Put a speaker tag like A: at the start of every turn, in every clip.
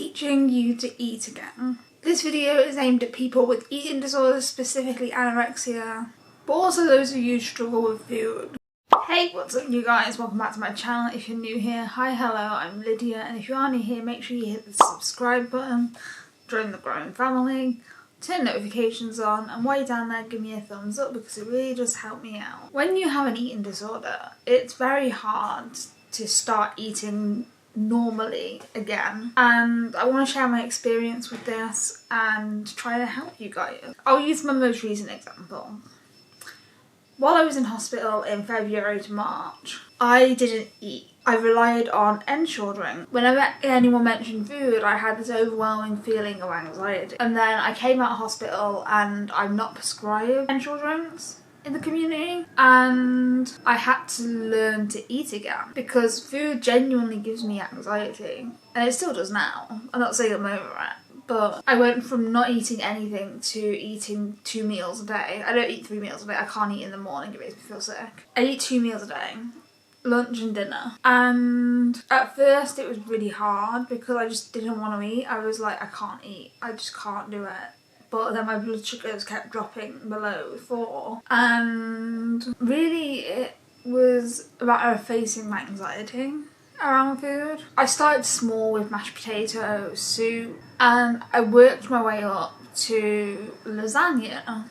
A: teaching you to eat again. This video is aimed at people with eating disorders, specifically anorexia, but also those of you who struggle with food. Hey, what's up you guys? Welcome back to my channel. If you're new here, hi, hello, I'm Lydia, and if you are new here, make sure you hit the subscribe button, join the growing family, turn notifications on, and while you're down there, give me a thumbs up because it really does help me out. When you have an eating disorder, it's very hard to start eating normally again, and I want to share my experience with this and try to help you guys. I'll use my most recent example. While I was in hospital in February to March, I didn't eat. I relied on Ensure drink. Whenever anyone mentioned food, I had this overwhelming feeling of anxiety. And then I came out of hospital and I'm not prescribed Ensure drinks in the community, and I had to learn to eat again because food genuinely gives me anxiety, and it still does now. I'm not saying I'm over it, but I went from not eating anything to eating 2 meals a day. I don't eat 3 meals a day. I can't eat in the morning, it makes me feel sick. I eat 2 meals a day, lunch and dinner, and at first it was really hard because I just didn't want to eat. I was like, I can't eat, I just can't do it. But then my blood sugars kept dropping below 4, and really it was a matter of facing my anxiety around food. I started small with mashed potato, soup, and I worked my way up to lasagna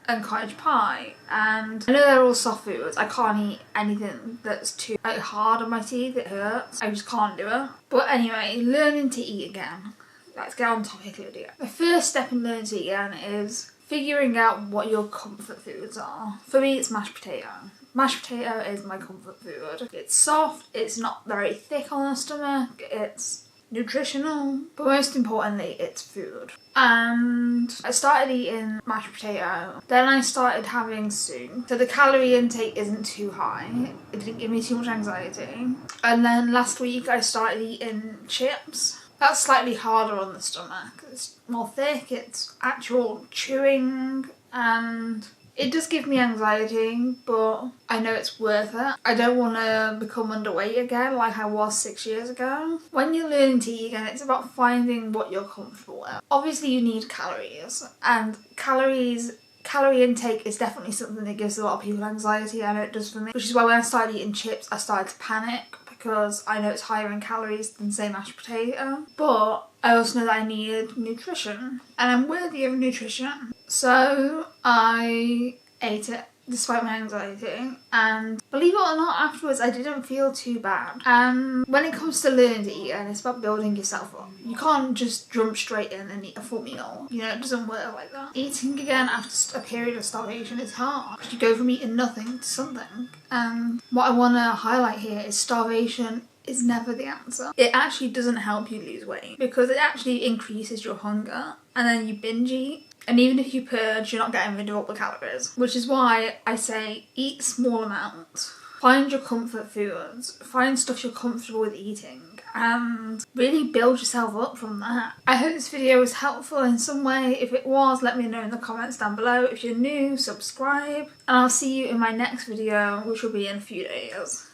A: and cottage pie, and I know they're all soft foods. I can't eat anything that's too hard on my teeth, it hurts. I just can't do it. But anyway, learning to eat again. Let's get on topic, Lydia. The first step in learning to eat again is figuring out what your comfort foods are. For me, it's mashed potato. Mashed potato is my comfort food. It's soft, it's not very thick on the stomach, it's nutritional, but most importantly, it's food. And I started eating mashed potato, then I started having soup. So the calorie intake isn't too high, it didn't give me too much anxiety. And then last week I started eating chips. That's slightly harder on the stomach. It's more thick, it's actual chewing, and it does give me anxiety, but I know it's worth it. I don't want to become underweight again like I was 6 years ago. When you're learning to eat again, it's about finding what you're comfortable with. Obviously you need calories, and calorie intake is definitely something that gives a lot of people anxiety. I know it does for me, which is why when I started eating chips, I started to panic because I know it's higher in calories than, say, mashed potato. But I also know that I needed nutrition, and I'm worthy of nutrition. So I ate it despite my anxiety, and believe it or not, afterwards I didn't feel too bad. And when it comes to learning to eat, and it's about building yourself up, you can't just jump straight in and eat a full meal. You know, it doesn't work like that. Eating again after a period of starvation is hard. You go from eating nothing to something. And what I want to highlight here is starvation is never the answer. It actually doesn't help you lose weight because it actually increases your hunger, and then you binge eat. And even if you purge, you're not getting rid of all the calories. Which is why I say eat small amounts. Find your comfort foods. Find stuff you're comfortable with eating. And really build yourself up from that. I hope this video was helpful in some way. If it was, let me know in the comments down below. If you're new, subscribe. And I'll see you in my next video, which will be in a few days.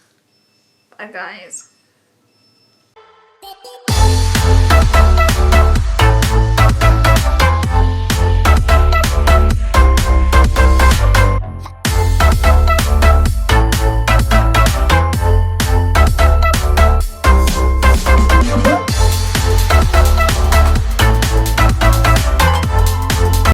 A: Bye guys.